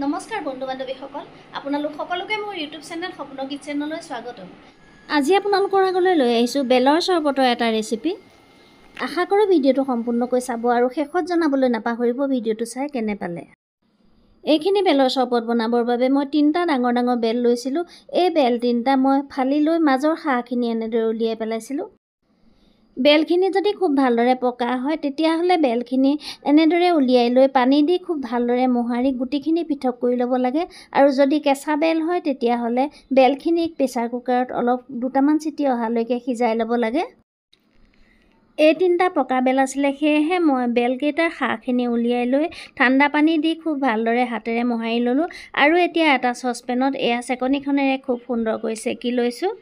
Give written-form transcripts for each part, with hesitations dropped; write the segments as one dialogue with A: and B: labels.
A: নমস্কাৰ বন্ধু বান্ধৱীসকল, আপোনালোক সকলোকে মোৰ ইউটিউব চেনেল সপোন কিচেনলৈ স্বাগতম। আজি আপোনালোকৰ আগলৈ লৈ আহিছোঁ বেলৰ চৰবতৰ এটা ৰেচিপি। আশা কৰোঁ ভিডিঅ'টো সম্পূৰ্ণকৈ চাব আৰু শেষত জনাবলৈ নাপাহৰিব ভিডিঅ'টো চাই কেনে পালে। এইখিনি বেলৰ চৰবত বনাবৰ বাবে মই 3টা ডাঙৰ ডাঙৰ বেল লৈছিলোঁ। এই বেল 3টা মই ফালি লৈ মাজৰ শাহখিনি এনেদৰে উলিয়াই পেলাইছিলোঁ। বেলখিনি যদি খুব ভালদৰে পকা হয় তেতিয়াহ'লে বেলখিনি এনেদৰে উলিয়াই লৈ পানী দি খুব ভালদৰে মোহাৰি গুটিখিনি পৃথক কৰি ল'ব লাগে। আৰু যদি কেঁচা বেল হয় তেতিয়াহ'লে বেলখিনিক প্ৰেছাৰ কুকাৰত অলপ দুটামান চিটি অহালৈকে সিজাই ল'ব লাগে। এই 3টা পকা বেল আছিলে, সেয়েহে মই বেলকেইটাৰ শাহখিনি উলিয়াই লৈ ঠাণ্ডা পানী দি খুব ভালদৰে হাতেৰে মোহাৰি ল'লোঁ। আৰু এতিয়া এটা চচপেনত এয়া চেকনিখনেৰে খুব সুন্দৰকৈ চেকি লৈছোঁ।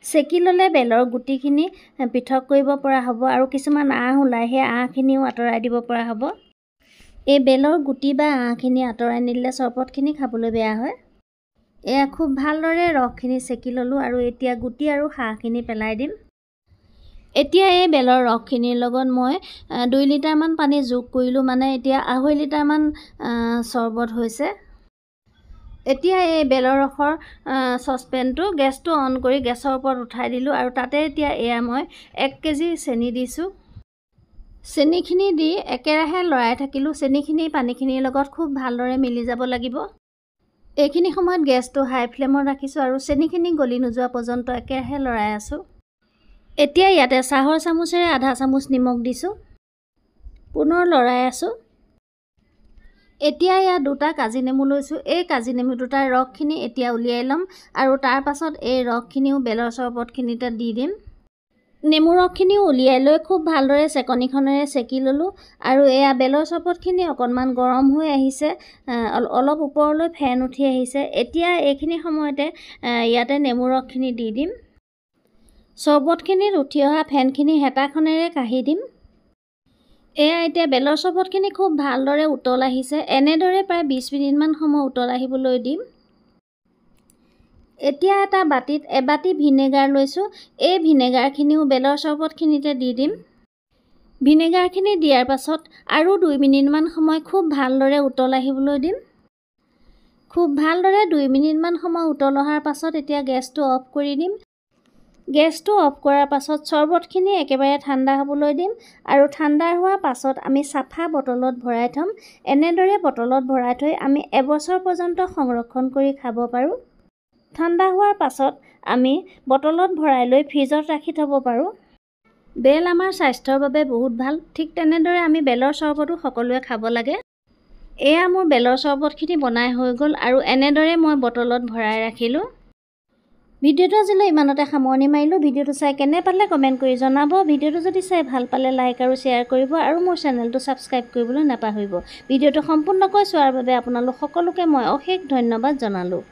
A: চেকি ল'লে বেলৰ গুটিখিনি পৃথক কৰিব পৰা হ'ব আৰু কিছুমান আঁহ ওলাই, সেই আঁহখিনিও আঁতৰাই দিব পৰা হ'ব। এই বেলৰ গুটি বা আঁহখিনি আঁতৰাই নিদিলে চৰবতখিনি খাবলৈ বেয়া হয়। এয়া খুব ভালদৰে ৰসখিনি চেকি ল'লোঁ আৰু এতিয়া গুটি আৰু শাহখিনি পেলাই দিম। এতিয়া এই বেলৰ ৰসখিনিৰ লগত মই 2 লিটাৰমান পানী যোগ কৰিলোঁ, মানে এতিয়া 2.5 লিটাৰমান চৰবত হৈছে। এতিয়া এই বেলৰ ৰসৰ চচপেনটো গেছটো অন কৰি গেছৰ ওপৰত উঠাই দিলোঁ আৰু তাতে এতিয়া এয়া মই 1 কেজি চেনি দিছোঁ। চেনিখিনি দি একেৰাহে লৰাই থাকিলোঁ। চেনিখিনি পানীখিনিৰ লগত খুব ভালদৰে মিলি যাব লাগিব। এইখিনি সময়ত গেছটো হাই ফ্লেমত ৰাখিছোঁ আৰু চেনিখিনি গলি নোযোৱা পৰ্যন্ত একেৰাহে লৰাই আছোঁ। এতিয়া ইয়াতে চাহৰ চামুচেৰে আধা চামুচ নিমখ দিছোঁ। পুনৰ লৰাই আছোঁ। এতিয়া ইয়াত 2টা কাজি নেমু লৈছোঁ। এই কাজি নেমু দুটাৰ ৰসখিনি এতিয়া উলিয়াই ল'ম আৰু তাৰ পাছত এই ৰসখিনিও বেলৰ চৰবতখিনিতে দি দিম। নেমু ৰসখিনিও উলিয়াই লৈ খুব ভালদৰে চেকনিখনেৰে চেকি ল'লোঁ আৰু এয়া বেলৰ চৰবতখিনি অকণমান গৰম হৈ আহিছে, অলপ ওপৰলৈ ফেন উঠি আহিছে। এতিয়া এইখিনি সময়তে ইয়াতে নেমু ৰসখিনি দি দিম। চৰবতখিনিত উঠি অহা ফেনখিনি হেতাখনেৰে কাঢ়ি দিম। এয়া এতিয়া বেলৰ চৰবতখিনি খুব ভালদৰে উতল আহিছে। এনেদৰে প্ৰায় 20 মিনিটমান সময় উতল আহিবলৈ দিম। এতিয়া এটা বাটিত এবাটি ভিনেগাৰ লৈছোঁ। এই ভিনেগাৰখিনিও বেলৰ চৰবতখিনিতে দি দিম। ভিনেগাৰখিনি দিয়াৰ পাছত আৰু 2 মিনিটমান সময় খুব ভালদৰে উতল আহিবলৈ দিম। খুব ভালদৰে 2 মিনিটমান সময় উতল অহাৰ পাছত এতিয়া গেছটো অফ কৰি দিম। গেছটো অফ কৰাৰ পাছত চৰবতখিনি একেবাৰে ঠাণ্ডা হ'বলৈ দিম আৰু ঠাণ্ডা হোৱাৰ পাছত আমি চাফা বটলত ভৰাই থ'ম। এনেদৰে বটলত ভৰাই থৈ আমি 1 বছৰ পৰ্যন্ত সংৰক্ষণ কৰি খাব পাৰোঁ। ঠাণ্ডা হোৱাৰ পাছত আমি বটলত ভৰাই লৈ ফ্ৰিজত ৰাখি থ'ব পাৰোঁ। বেল আমাৰ স্বাস্থ্যৰ বাবে বহুত ভাল। ঠিক তেনেদৰে আমি বেলৰ চৰবতো সকলোৱে খাব লাগে। এয়া মোৰ বেলৰ চৰবতখিনি বনাই হৈ গ'ল আৰু এনেদৰে মই বটলত ভৰাই ৰাখিলোঁ। ভিডিঅ'টো আজিলৈ ইমানতে সামৰণি মাৰিলোঁ। ভিডিঅ'টো চাই কেনে পালে কমেণ্ট কৰি জনাব। ভিডিঅ'টো যদি চাই ভাল পালে লাইক আৰু শ্বেয়াৰ কৰিব আৰু মোৰ চেনেলটো ছাবস্ক্ৰাইব কৰিবলৈ নাপাহৰিব। ভিডিঅ'টো সম্পূৰ্ণকৈ চোৱাৰ বাবে আপোনালোক সকলোকে মই অশেষ ধন্যবাদ জনালোঁ।